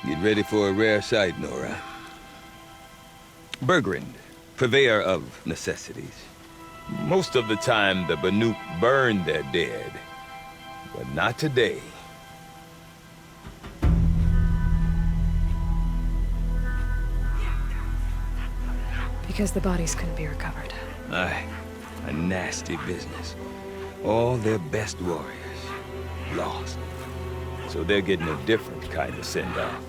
Get ready for a rare sight, Nora. Bergrand, purveyor of necessities. Most of the time, the Banuk burn their dead. But not today. Because the bodies couldn't be recovered. Aye, a nasty business. All their best warriors lost. So they're getting a different kind of send-off.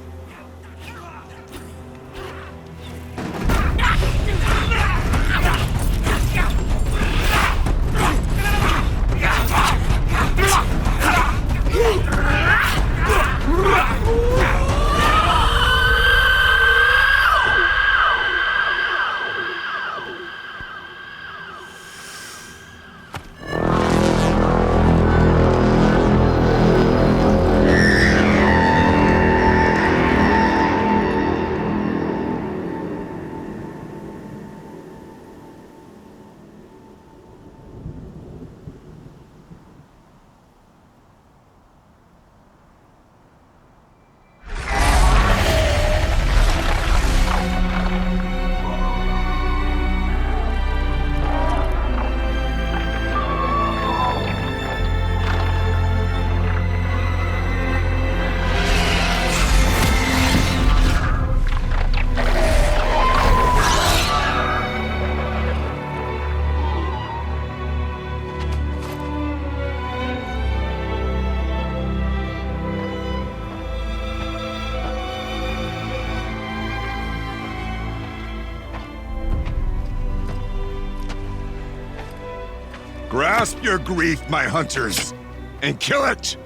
Grasp your grief, my hunters, and kill it!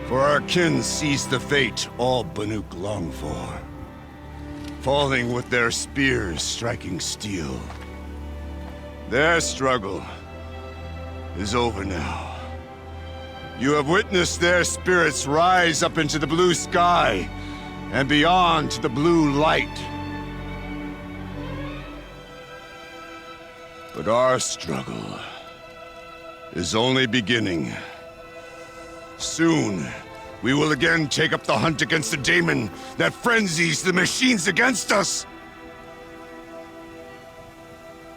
For our kin sees the fate all Banuk long for. Falling with their spears striking steel. Their struggle is over now. You have witnessed their spirits rise up into the blue sky and beyond to the blue light. But our struggle is only beginning. Soon, we will again take up the hunt against the daemon that frenzies the machines against us.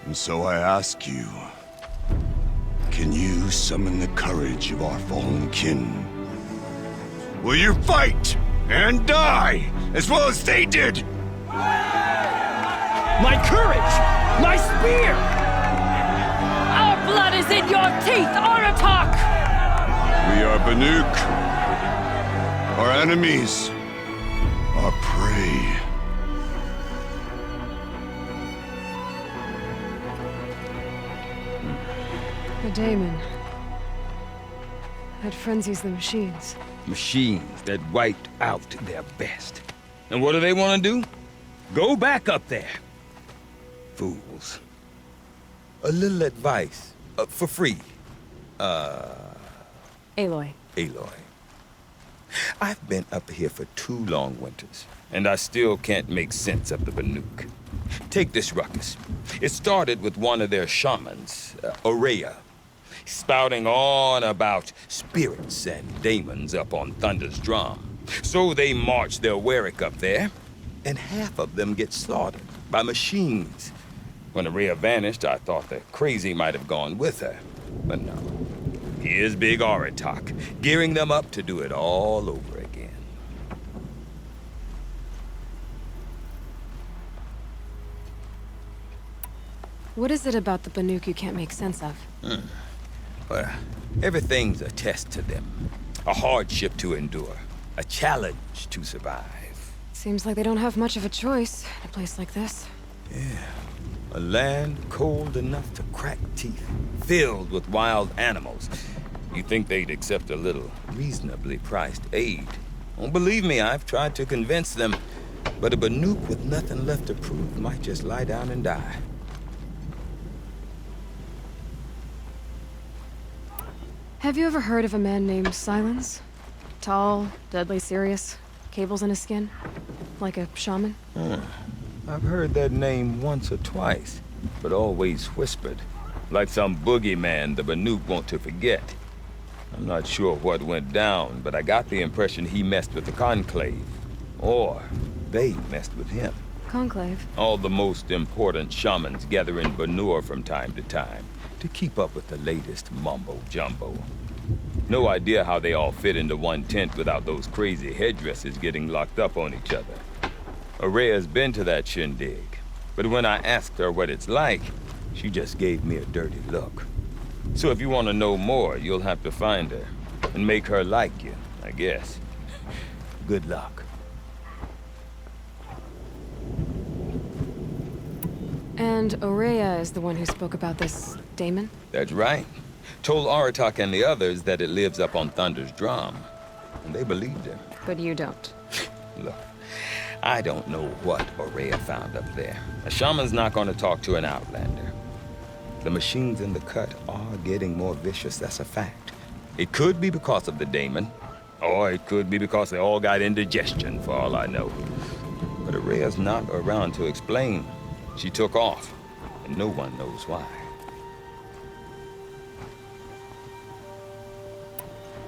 And so I ask you, can you summon the courage of our fallen kin? Will you fight and die as well as they did? My courage! My spear! Our blood is in your teeth, Aratak! We are Banuk. Our enemies are prey. The daemon. That frenzies the machines. Machines that wiped out their best. And what do they want to do? Go back up there. Fools. A little advice, for free. Aloy. Aloy. I've been up here for 2 long winters, and I still can't make sense of the Banuk. Take this ruckus. It started with one of their shamans, Ourea, spouting on about spirits and daemons up on Thunder's drum. So they march their Warwick up there, and half of them get slaughtered by machines. When Ourea vanished, I thought the crazy might have gone with her. But no. Here's Big Aratak, gearing them up to do it all over again. What is it about the Banuk you can't make sense of? Well, everything's a test to them. A hardship to endure. A challenge to survive. Seems like they don't have much of a choice in a place like this. Yeah. A land cold enough to crack teeth, filled with wild animals. You'd think they'd accept a little reasonably priced aid. Oh, believe me, I've tried to convince them. But a Banuk with nothing left to prove might just lie down and die. Have you ever heard of a man named Silence? Tall, deadly serious, cables in his skin? Like a shaman? I've heard that name once or twice, but always whispered. Like some boogeyman the Banuk want to forget. I'm not sure what went down, but I got the impression he messed with the Conclave. Or they messed with him. Conclave. All the most important shamans gather in Banur from time to time to keep up with the latest mumbo-jumbo. No idea how they all fit into one tent without those crazy headdresses getting locked up on each other. Araya's been to that shindig, but when I asked her what it's like, she just gave me a dirty look. So if you want to know more, you'll have to find her and make her like you, I guess. Good luck. And Aurea is the one who spoke about this daemon? That's right. Told Aratak and the others that it lives up on Thunder's drum. And they believed him. But you don't. Look, I don't know what Aurea found up there. A shaman's not going to talk to an outlander. The machines in the cut are getting more vicious, that's a fact. It could be because of the daemon, or it could be because they all got indigestion, for all I know. But Aurea's not around to explain. She took off, and no one knows why.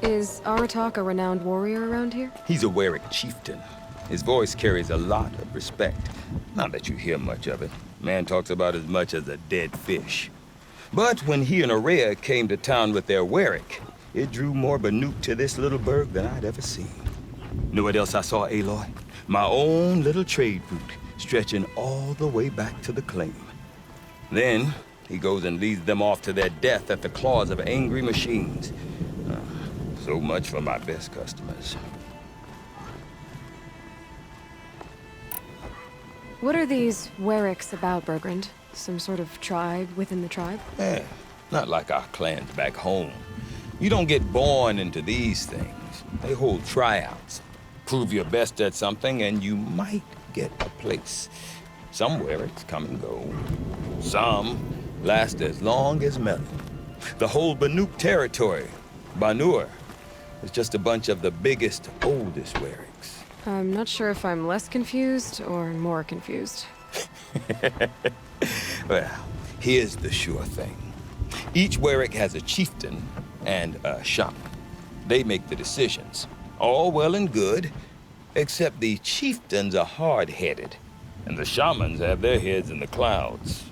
Is Aratak a renowned warrior around here? He's a Werik chieftain. His voice carries a lot of respect. Not that you hear much of it. Man talks about as much as a dead fish. But when he and Aurea came to town with their Werik, it drew more Banuk to this little burg than I'd ever seen. Know what else I saw, Aloy? My own little trade route, stretching all the way back to the claim. Then, he goes and leads them off to their death at the claws of angry machines. So much for my best customers. What are these Weriks about, Bergrand? Some sort of tribe within the tribe? Yeah, not like our clans back home. You don't get born into these things. They hold tryouts. Prove your best at something and you might get a place. Somewhere it's come and go. Some last as long as Melon. The whole Banuk territory, Banur, is just a bunch of the biggest, oldest Weriks. I'm not sure if I'm less confused or more confused. Well, here's the sure thing. Each Werik has a chieftain and a shaman. They make the decisions. All well and good, except the chieftains are hard-headed, and the shamans have their heads in the clouds.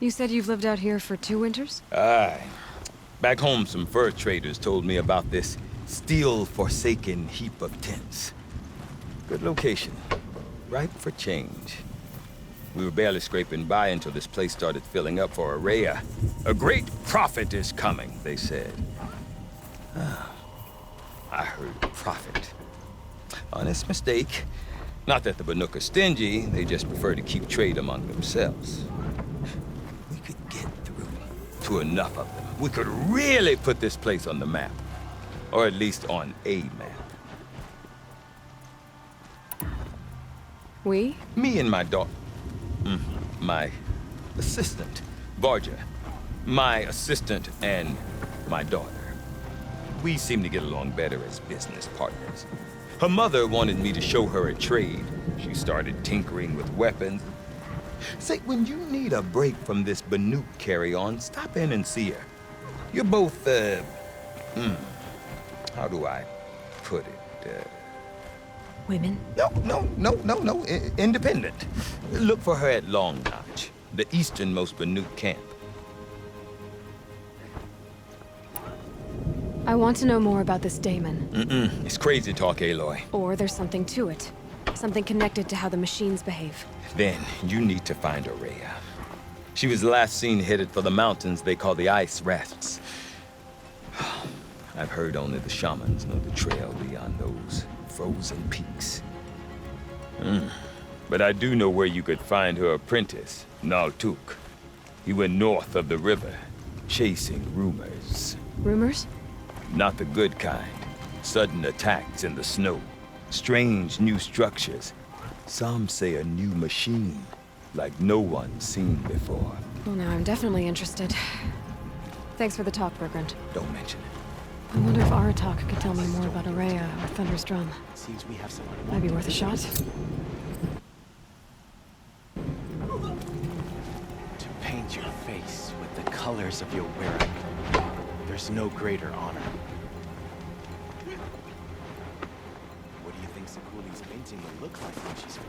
You said you've lived out here for 2 winters? Aye. Back home, some fur traders told me about this steel-forsaken heap of tents. Good location. Ripe for change. We were barely scraping by until this place started filling up for Aurea. A great prophet is coming, they said. I heard prophet. Honest mistake. Not that the Banuk are stingy, they just prefer to keep trade among themselves. We could get through to enough of them. We could really put this place on the map. Or at least on a map. We? Me and my daughter. My assistant, Varja. My assistant and my daughter. We seem to get along better as business partners. Her mother wanted me to show her a trade. She started tinkering with weapons. Say, when you need a break from this Banuk carry-on, stop in and see her. You're both, how do I put it? Women? No. Independent. Look for her at Long Notch, the easternmost Banuk camp. I want to know more about this daemon. It's crazy talk, Aloy. Or there's something to it. Something connected to how the machines behave. Then you need to find Aurea. She was last seen headed for the mountains they call the Ice Rafts. I've heard only the shamans know the trail beyond those frozen peaks. But I do know where you could find her apprentice, Naltuk. He went north of the river, chasing rumors. Rumors? Not the good kind. Sudden attacks in the snow. Strange new structures. Some say a new machine, like no one's seen before. Well, now I'm definitely interested. Thanks for the talk, Bergrand. Don't mention it. I wonder if Aratak could tell me more about Aurea or Thunder's Drum. Seems we have someone. Might be worth a shot. Too painful. paint your face with the colors of your wearing. There's no greater honor. What do you think Sakuli's painting will look like when she's free?